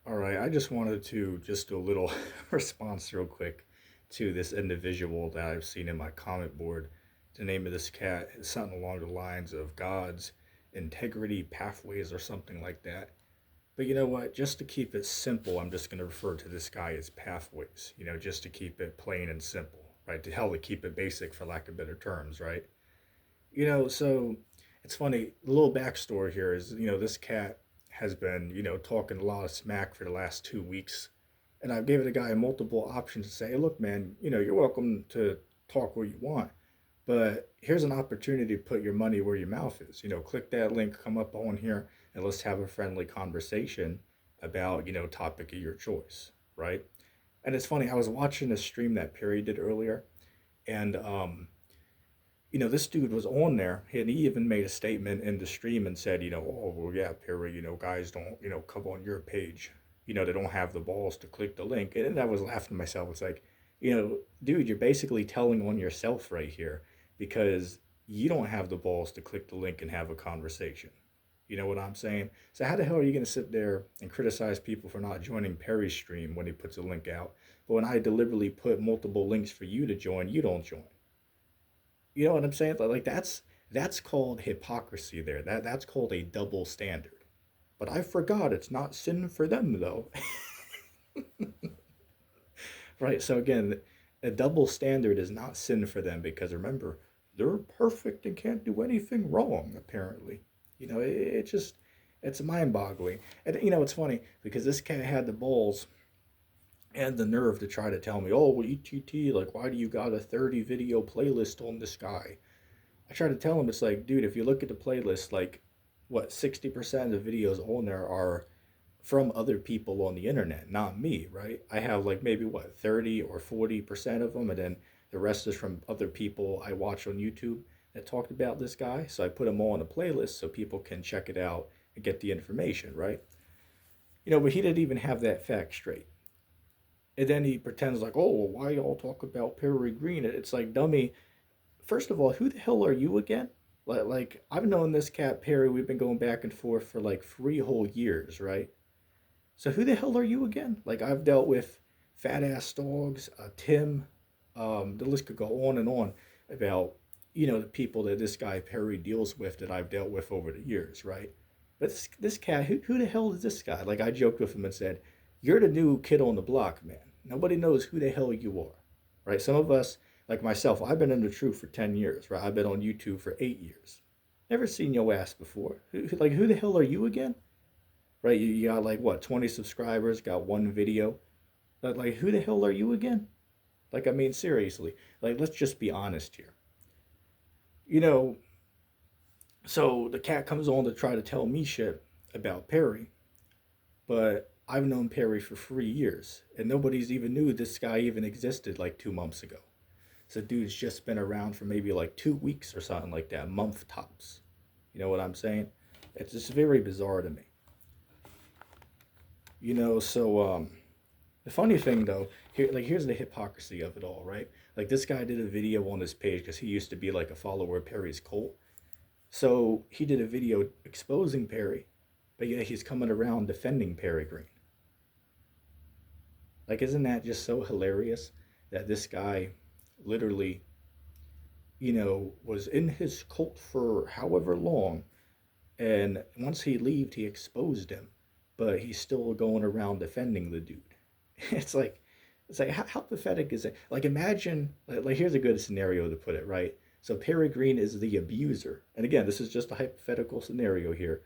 All right, I just wanted to just do a little response real quick to this individual that I've seen in my comment board. The name of this cat is something along the lines of God's integrity pathways or something like that. But you know what? Just to keep it simple, I'm just going to refer to this guy as pathways, just to keep it plain and simple, right? To hell, to keep it basic for lack of better terms, right? So it's funny. The little backstory here is, this cat has been, talking a lot of smack for the last 2 weeks. And I've given the guy multiple options to say, hey, look, man, you're welcome to talk where you want. But here's an opportunity to put your money where your mouth is. Click that link, come up on here, and let's have a friendly conversation about, topic of your choice, right? And it's funny, I was watching a stream that Perry did earlier, and this dude was on there, and he even made a statement in the stream and said, oh, well, yeah, Perry, guys don't, come on your page. They don't have the balls to click the link. And I was laughing to myself. It's like, dude, you're basically telling on yourself right here because you don't have the balls to click the link and have a conversation. You know what I'm saying? So how the hell are you going to sit there and criticize people for not joining Perry's stream when he puts a link out? But when I deliberately put multiple links for you to join, you don't join. You know what I'm saying? Like that's called hypocrisy there. That's called a double standard. But I forgot it's not sin for them though. Right? So again, a double standard is not sin for them because remember, they're perfect and can't do anything wrong apparently. It just it's mind-boggling. And it's funny because this cat had the balls and the nerve to try to tell me, "Oh, well, ETT, like why do you got a 30 video playlist on this guy?" I try to tell him it's like, dude, if you look at the playlist, like what 60% of the videos on there are from other people on the internet, not me, right? I have like maybe what 30 or 40% of them, and then the rest is from other people I watch on YouTube that talked about this guy. So I put them all on a playlist so people can check it out and get the information, right? But he didn't even have that fact straight. And then he pretends like, oh, well, why y'all talk about PerryGreen? It's like, dummy, first of all, who the hell are you again? Like I've known this cat Perry. We've been going back and forth for like 3 whole years, right? So who the hell are you again? Like I've dealt with fat ass dogs, Tim. The list could go on and on about the people that this guy Perry deals with that I've dealt with over the years, right? But this cat, who the hell is this guy? Like I joked with him and said, "You're the new kid on the block, man. Nobody knows who the hell you are, right?" Some of us, like myself, I've been in the truth for 10 years, right? I've been on YouTube for 8 years. Never seen your ass before. Like who the hell are you again? Right? You got like what 20 subscribers, got one video. Like who the hell are you again? Like I mean seriously. Like let's just be honest here. You know, so the cat comes on to try to tell me shit about Perry, but I've known Perry for 3 years, and nobody's even knew this guy even existed like 2 months ago. So dude's just been around for maybe like 2 weeks or something like that, month tops. You know what I'm saying? It's just very bizarre to me. So the funny thing though, here's the hypocrisy of it all, right? Like this guy did a video on his page because he used to be like a follower of Perry's cult. So he did a video exposing Perry, but yet he's coming around defending Perry Green. Like, isn't that just so hilarious that this guy literally, was in his cult for however long, and once he left, he exposed him, but he's still going around defending the dude. It's like, how pathetic is it? Like, imagine, like, here's a good scenario to put it, right? So Perry Green is the abuser, and again, this is just a hypothetical scenario here.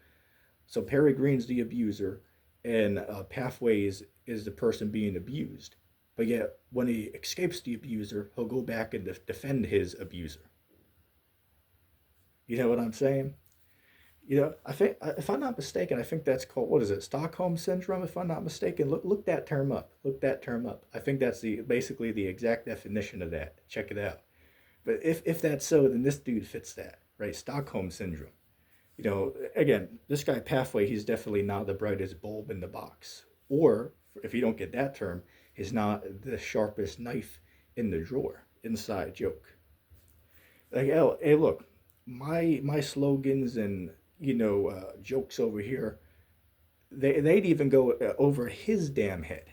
So Perry Green's the abuser, and Pathways is the person being abused. But yet, when he escapes the abuser, he'll go back and defend his abuser. You know what I'm saying? I think, if I'm not mistaken, I think that's called, what is it, Stockholm syndrome? If I'm not mistaken, look that term up. Look that term up. I think that's the basically the exact definition of that. Check it out. But if that's so, then this dude fits that, right? Stockholm syndrome. Again, this guy Pathway, he's definitely not the brightest bulb in the box. Or, if you don't get that term, he's not the sharpest knife in the drawer. Inside joke. Like, oh, hey, look, my slogans and jokes over here, they'd even go over his damn head.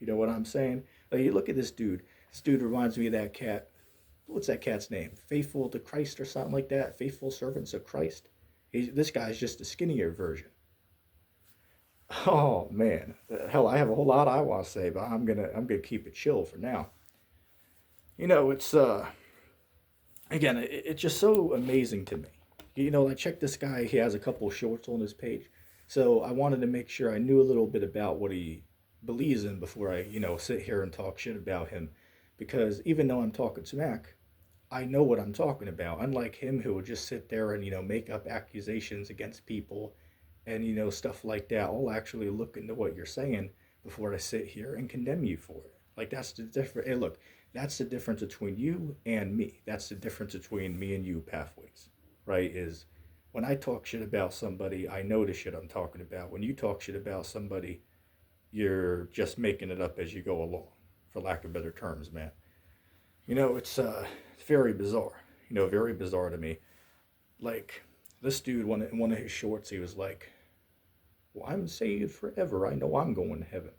You know what I'm saying? Like you look at this dude. This dude reminds me of that cat. What's that cat's name? Faithful to Christ or something like that. Faithful servants of Christ. This guy's just a skinnier version. Oh man, hell, I have a whole lot I want to say, but I'm gonna keep it chill for now. It's again, it's just so amazing to me. I checked this guy. He has a couple shorts on his page, so I wanted to make sure I knew a little bit about what he believes in before I, sit here and talk shit about him, because even though I'm talking smack, I know what I'm talking about. Unlike him, who would just sit there and make up accusations against people, and stuff like that. I'll actually look into what you're saying before I sit here and condemn you for it. Like that's the difference. Hey, look, that's the difference between you and me. That's the difference between me and you, pathways, right? Is when I talk shit about somebody, I know the shit I'm talking about. When you talk shit about somebody, you're just making it up as you go along, for lack of better terms, man. It's very bizarre. Very bizarre to me. Like this dude, in one of his shorts, he was like, "Well, I'm saved forever. I know I'm going to heaven."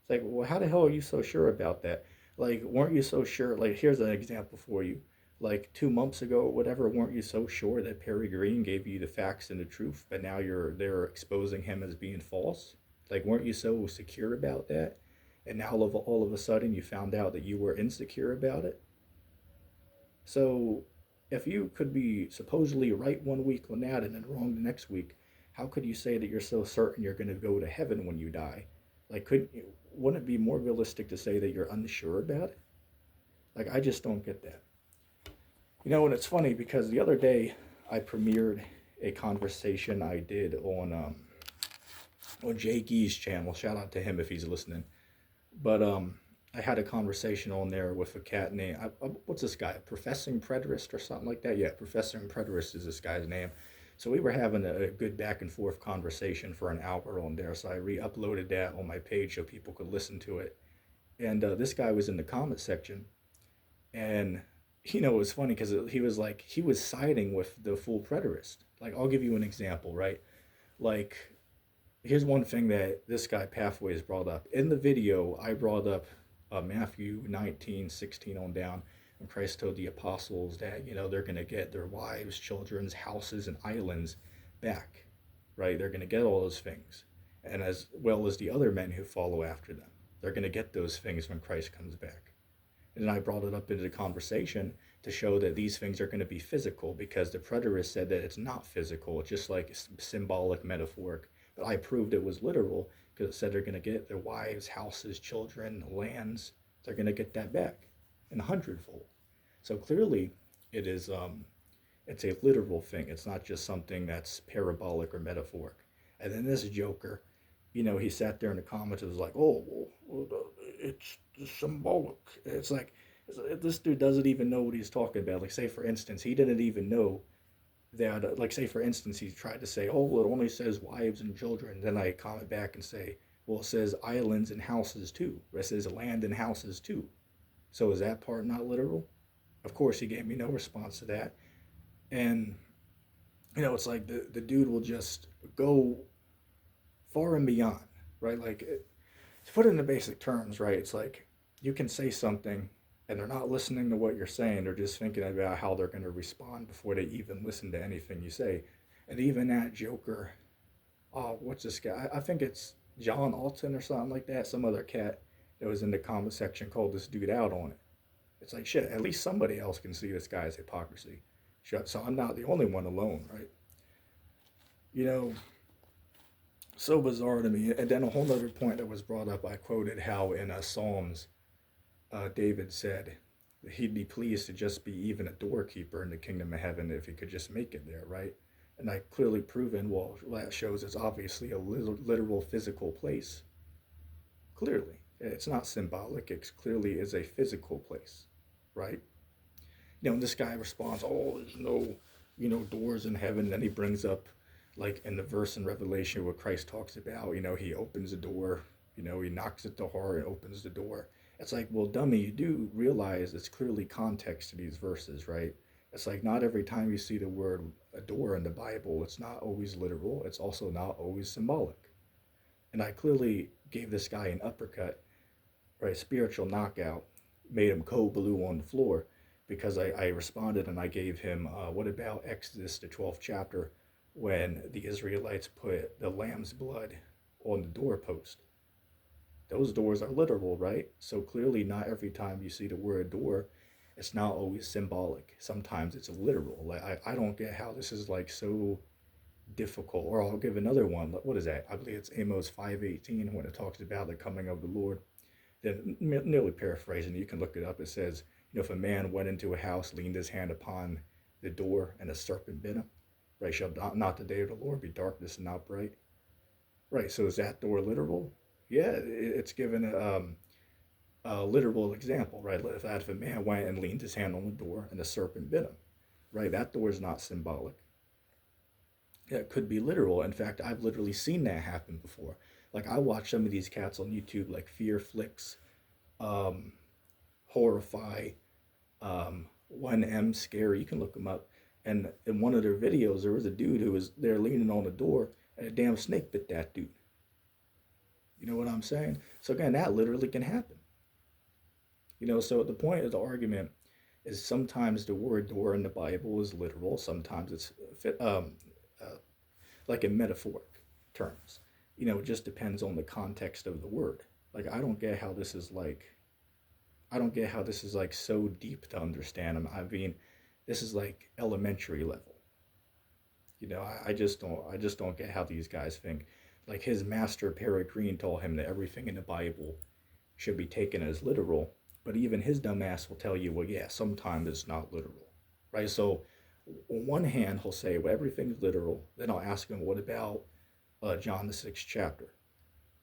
It's like, well, how the hell are you so sure about that? Like, weren't you so sure? Like, here's an example for you. Like 2 months ago or whatever, weren't you so sure that PerryGreen gave you the facts and the truth, but now they're exposing him as being false? Like, weren't you so secure about that? And now all of a sudden you found out that you were insecure about it? So, if you could be supposedly right 1 week on that and then wrong the next week, how could you say that you're so certain you're going to go to heaven when you die? Like, couldn't you? Wouldn't it be more realistic to say that you're unsure about it? Like, I just don't get that. And it's funny because the other day I premiered a conversation I did on Jay Gee's channel. Shout out to him if he's listening. But I had a conversation on there with a cat named what's this guy? Professing Preterist or something like that. Yeah, Professing Preterist is this guy's name. So we were having a good back and forth conversation for an hour on there. So I re-uploaded that on my page so people could listen to it. And this guy was in the comment section, and it was funny because he was like he was siding with the full preterist. Like I'll give you an example, right? Like here's one thing that this guy Pathways brought up in the video. I brought up Matthew 19:16 on down, when Christ told the apostles that they're going to get their wives, children's houses, and islands back, right? They're going to get all those things, and as well as the other men who follow after them, they're going to get those things when Christ comes back. And then I brought it up into the conversation to show that these things are going to be physical, because the preterist said that it's not physical. It's just like symbolic, metaphoric. But I proved it was literal, because it said they're going to get their wives, houses, children, lands. They're going to get that back in a hundredfold. So clearly, it is it's a literal thing. It's not just something that's parabolic or metaphoric. And then this joker, he sat there in the comments and was like, "Oh, well, it's symbolic." It's like this dude doesn't even know what he's talking about. Like, say for instance, he didn't even know that. Like, say for instance, he tried to say, "Oh, well, it only says wives and children." Then I comment back and say, "Well, it says islands and houses too. It says land and houses too. So is that part not literal?" Of course, he gave me no response to that. And it's like the dude will just go far and beyond, right? Like, to put it in the basic terms, right? It's like you can say something and they're not listening to what you're saying. They're just thinking about how they're going to respond before they even listen to anything you say. And even that joker, oh, what's this guy? I think it's John Alton or something like that. Some other cat that was in the comment section called this dude out on it. It's like, shit, at least somebody else can see this guy's hypocrisy. So I'm not the only one alone, right? You know, so bizarre to me. And then a whole other point that was brought up, I quoted how in Psalms, David said he'd be pleased to just be even a doorkeeper in the kingdom of heaven if he could just make it there, right? And I clearly proven, well, that shows it's obviously a literal physical place. Clearly. It's not symbolic. It clearly is a physical place, right? And this guy responds, "Oh, there's no, doors in heaven." Then he brings up, like in the verse in Revelation where Christ talks about, he opens the door, he knocks at the heart and opens the door. It's like, well, dummy, you do realize it's clearly context to these verses, right? It's like not every time you see the word a door in the Bible, it's not always literal. It's also not always symbolic. And I clearly gave this guy an uppercut, right? Spiritual knockout, made him cold blue on the floor because I responded and I gave him, what about Exodus, the 12th chapter, when the Israelites put the lamb's blood on the doorpost? Those doors are literal, right? So clearly, not every time you see the word door, it's not always symbolic. Sometimes it's literal. Like I don't get how this is like so difficult. Or I'll give another one. What is that? I believe it's Amos 5:18 when it talks about the coming of the Lord. Then nearly paraphrasing, you can look it up. It says, if a man went into a house, leaned his hand upon the door, and a serpent bit him, right? Shall not the day of the Lord be darkness and not bright? Right. So is that door literal? Yeah, it's given a literal example, right? If a man went and leaned his hand on the door and a serpent bit him, right? That door is not symbolic. Yeah, it could be literal. In fact, I've literally seen that happen before. Like I watch some of these cats on YouTube, like Fear Flicks, um, Horrify, 1M Scary. You can look them up. And in one of their videos, there was a dude who was there leaning on the door, and a damn snake bit that dude. You know what I'm saying? So again, that literally can happen. So the point of the argument is sometimes the word door in the Bible is literal. Sometimes it's uh, like in metaphoric terms. It just depends on the context of the word. Like I don't get how this is like so deep to understand. I mean, this is like elementary level. I just don't get how these guys think. Like his master PerryGreen told him that everything in the Bible should be taken as literal, but even his dumbass will tell you, well, yeah, sometimes it's not literal, right? So on one hand, he'll say, well, everything's literal. Then I'll ask him, what about John the 6th chapter?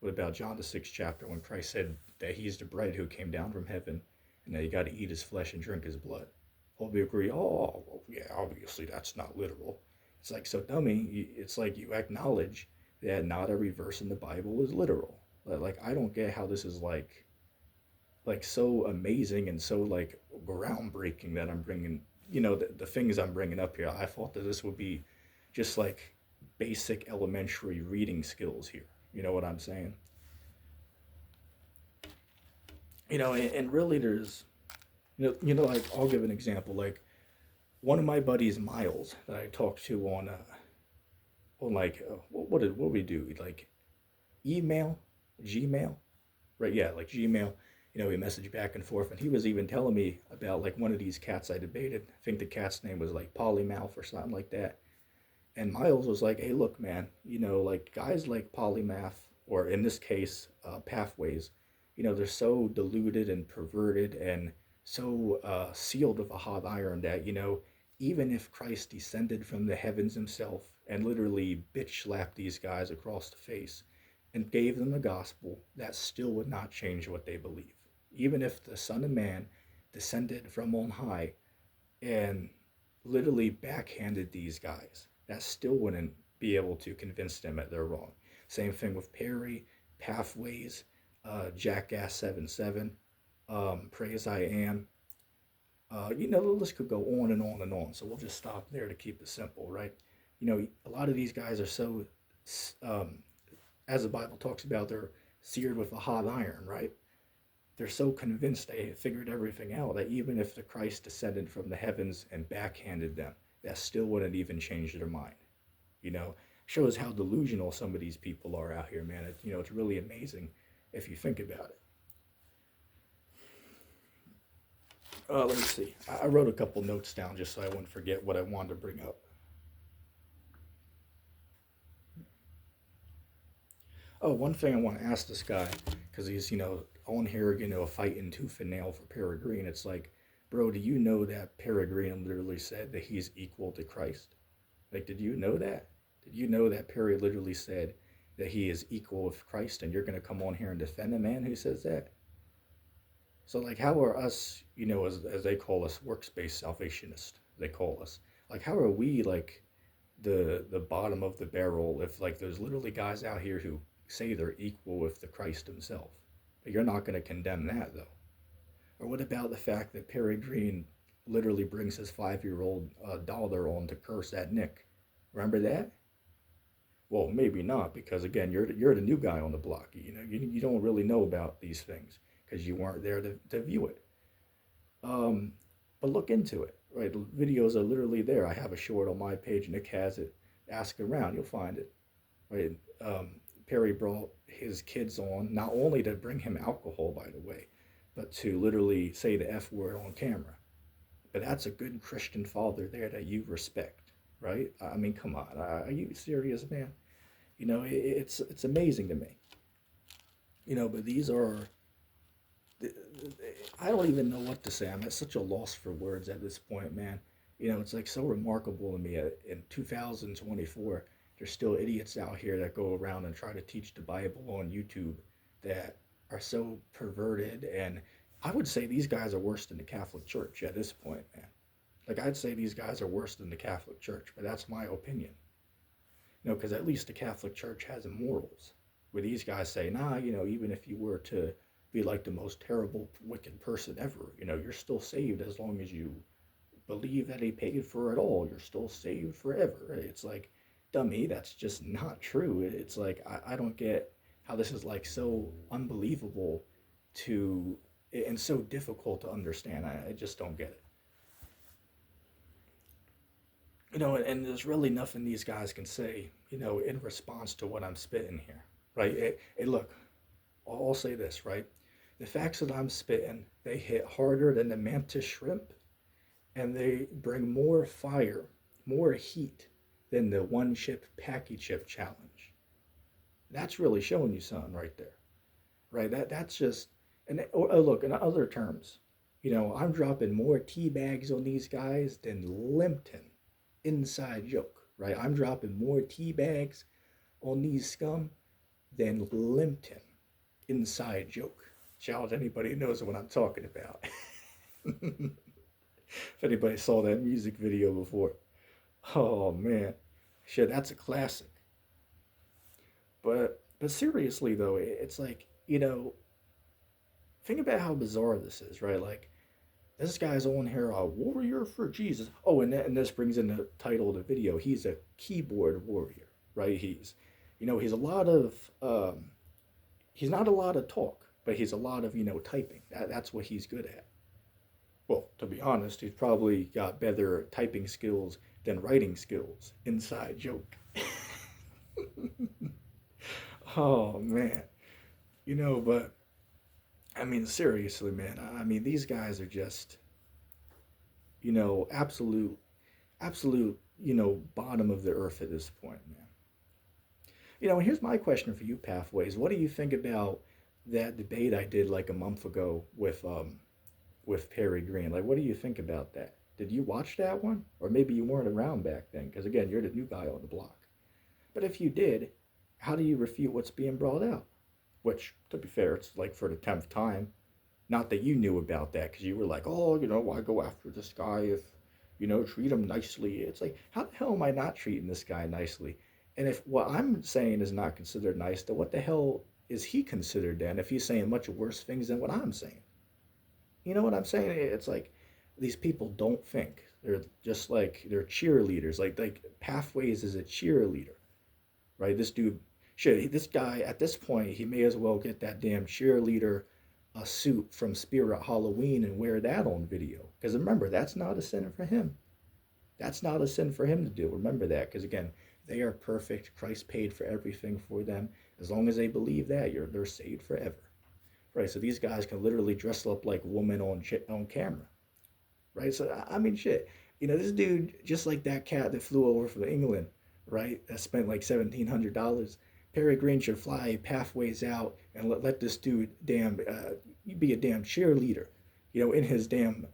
What about John the 6th chapter when Christ said that he's the bread who came down from heaven and that you got to eat his flesh and drink his blood? He'll be agree, oh, well, yeah, obviously that's not literal. It's like, so dummy, it's like you acknowledge that not every verse in the Bible is literal. Like I don't get how this is like so amazing and so like groundbreaking that I'm bringing, the things I'm bringing up here. I thought that this would be just like basic elementary reading skills here. You know what I'm saying? And really there's, like I'll give an example. Like one of my buddies, Miles, that I talked to on like, what we do? Like email, Gmail, right? Yeah, like Gmail. We messaged back and forth, and he was even telling me about like one of these cats I debated. I think the cat's name was like Polymouth or something like that. And Miles was like, "Hey, look, man. Like guys like Polymath, or in this case, Pathways. They're so diluted and perverted and so sealed with a hot iron that even if Christ descended from the heavens himself and literally bitch slapped these guys across the face and gave them the gospel, that still would not change what they believe. Even if the Son of Man descended from on high and literally backhanded these guys, that still wouldn't be able to convince them that they're wrong. Same thing with Perry, Pathways, Jackass 77, Praise I Am. The list could go on and on and on. So we'll just stop there to keep it simple, right? A lot of these guys are so, um, as the Bible talks about, they're seared with a hot iron, right? They're so convinced they figured everything out that even if the Christ descended from the heavens and backhanded them, that still wouldn't even change their mind. You know, Shows how delusional some of these people are out here, man. It's really amazing if you think about it. Let me see. I wrote a couple notes down just so I wouldn't forget what I wanted to bring up. Oh, one thing I want to ask this guy, because he's, on here, fighting tooth and nail for PerryGreen. It's like, bro, do you know that PerryGreen literally said that he's equal to Christ? Like, did you know that? Did you know that Perry literally said that he is equal with Christ, and you're going to come on here and defend a man who says that? So, like, how are us, as they call us, works-based salvationists, they call us, like, how are we, like, the bottom of the barrel if, like, there's literally guys out here who say they're equal with the Christ himself? But you're not going to condemn that, though. Or what about the fact that Perry Green literally brings his 5-year-old daughter on to curse at Nick? Remember that? Well, maybe not because again, you're the new guy on the block. You don't really know about these things because you weren't there to view it. Um, but look into it. Right, the videos are literally there. I have a short on my page. Nick has it. Ask around, you'll find it. Right. Perry brought his kids on not only to bring him alcohol, by the way, but to literally say the F word on camera. But that's a good Christian father there that you respect, right? I mean, come on, are you serious, man? It's amazing to me. But these are I don't even know what to say. I'm at such a loss for words at this point, man. It's like so remarkable to me. In 2024, there's still idiots out here that go around and try to teach the Bible on YouTube that are so perverted. And I would say these guys are worse than the Catholic Church at this point, man. Like, I'd say these guys are worse than the Catholic Church, but that's my opinion. Because at least the Catholic Church has morals. Where these guys say, nah, even if you were to be like the most terrible, wicked person ever, you're still saved as long as you believe that he paid for it all. You're still saved forever. It's like, dummy, that's just not true. It's like, I don't get how this is like so unbelievable to, and so difficult to understand. I just don't get it. And there's really nothing these guys can say, in response to what I'm spitting here, right? Look, I'll say this, right? The facts that I'm spitting, they hit harder than the mantis shrimp, and they bring more fire, more heat than the one chip packy chip challenge. That's really showing you something right there, right? That's just, and look, in other terms, I'm dropping more tea bags on these guys than Limpton. Inside joke, right? I'm dropping more tea bags on these scum than Limpton. Inside joke. Shout out anybody who knows what I'm talking about. If anybody saw that music video before. Oh man. Shit, that's a classic. But seriously though, it's like, think about how bizarre this is, right? Like this guy's on here, a warrior for Jesus. Oh, and this brings in the title of the video. He's a keyboard warrior, right? He's a lot of, he's not a lot of talk, but he's a lot of, typing. That's what he's good at. Well, to be honest, he's probably got better typing skills than writing skills. Inside joke. Oh, man. But I mean, seriously, man. I mean, these guys are just, absolute, bottom of the earth at this point, man. And here's my question for you, Pathways. What do you think about that debate I did like a month ago with PerryGreen? Like, what do you think about that? Did you watch that one? Or maybe you weren't around back then, because again, you're the new guy on the block. But if you did, how do you refute what's being brought out? Which, to be fair, it's like for the 10th time. Not that you knew about that, because you were like, oh, why go after this guy if, treat him nicely? It's like, how the hell am I not treating this guy nicely? And if what I'm saying is not considered nice, then what the hell is he considered then if he's saying much worse things than what I'm saying? You know what I'm saying? It's like these people don't think. They're just like they're cheerleaders. Like Pathways is a cheerleader, right? This dude, shit. This guy at this point, he may as well get that damn cheerleader a suit from Spirit Halloween and wear that on video. Because remember, that's not a sin for him. That's not a sin for him to do. Remember that, because again, they are perfect. Christ paid for everything for them. As long as they believe that, they're saved forever. Right, so these guys can literally dress up like women on camera, right? So I mean, shit, this dude just like that cat that flew over from England, right? That spent like $1,700. Perry Green should fly Pathways out and let this dude damn be a damn cheerleader, in his damn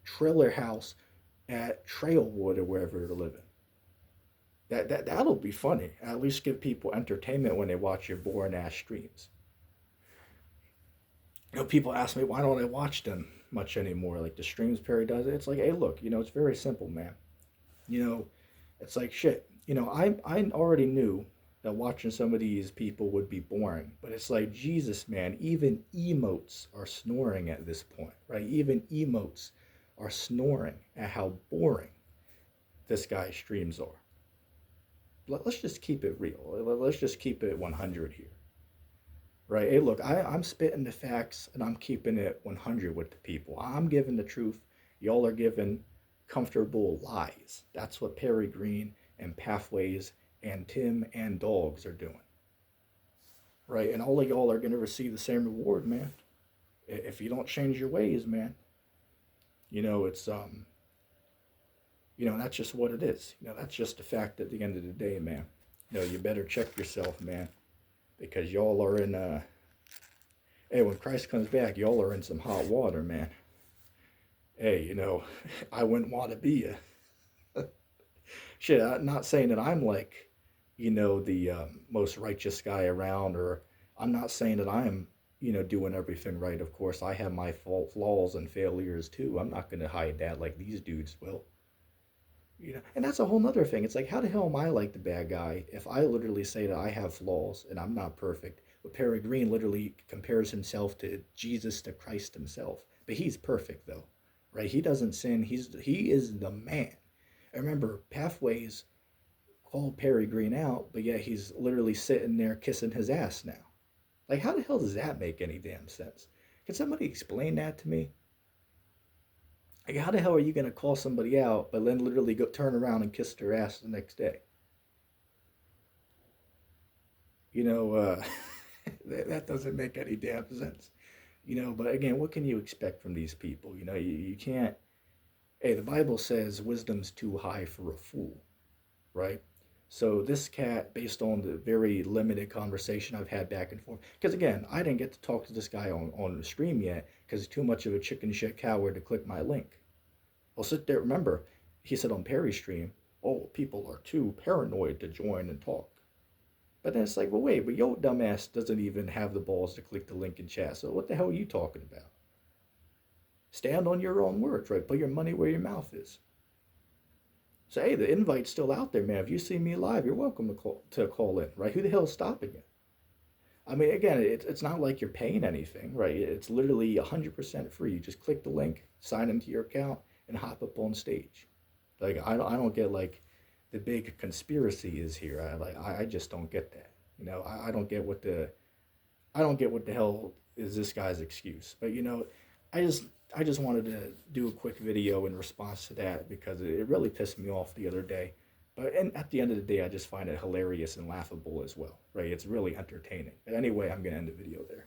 trailer house at Trailwood or wherever they're living. That'll be funny. At least give people entertainment when they watch your boring ass streams. People ask me why don't I watch them much anymore, like the streams Perry does. It's like, hey, look, it's very simple, man. You know, it's like shit. I already knew that watching some of these people would be boring, but it's like Jesus, man. Even emotes are snoring at this point, right? Even emotes are snoring at how boring this guy's streams are. let's just keep it real. Let's just keep it 100 here, right? Hey, look, I'm spitting the facts and I'm keeping it 100 with the people. I'm giving the truth. Y'all are giving comfortable lies. That's what PerryGreen and Pathways and Tim and Dogs are doing, right? And all of y'all are going to receive the same reward, man. If you don't change your ways, man, it's that's just what it is. That's just a fact at the end of the day, man. You better check yourself, man, because y'all are in hey, when Christ comes back, y'all are in some hot water, man. Hey, I wouldn't want to be a shit. I'm not saying that I'm like, the most righteous guy around, or I'm not saying that I'm, doing everything right. Of course, I have my flaws and failures too. I'm not going to hide that like these dudes will. And that's a whole nother thing. It's like, how the hell am I like the bad guy if I literally say that I have flaws and I'm not perfect? But Perry Green literally compares himself to Jesus, to Christ himself. But he's perfect though, right? He doesn't sin. He is the man. And remember, Pathways called Perry Green out, but yet he's literally sitting there kissing his ass now. Like, how the hell does that make any damn sense? Can somebody explain that to me? Like, how the hell are you gonna call somebody out, but then literally go turn around and kiss their ass the next day? You know, uh, that doesn't make any damn sense. But again, what can you expect from these people? You can't. Hey, the Bible says wisdom's too high for a fool, right? So this cat, based on the very limited conversation I've had back and forth, because again, I didn't get to talk to this guy on the stream yet because he's too much of a chicken shit coward to click my link. I'll sit there. Remember, he said on Perry's stream, "Oh, people are too paranoid to join and talk." But then it's like, well, wait, but your dumbass doesn't even have the balls to click the link in chat. So what the hell are you talking about? Stand on your own words, right? Put your money where your mouth is. So hey, the invite's still out there, man. If you see me live, you're welcome to call in, right? Who the hell's stopping you? I mean, again, it's not like you're paying anything, right? It's literally 100% free. You just click the link, sign into your account, and hop up on stage. Like I don't get like the big conspiracy is here. I just don't get that. I don't get what the hell is this guy's excuse. But I just I just wanted to do a quick video in response to that because it really pissed me off the other day. But and at the end of the day, I just find it hilarious and laughable as well, right? It's really entertaining. But anyway, I'm gonna end the video there.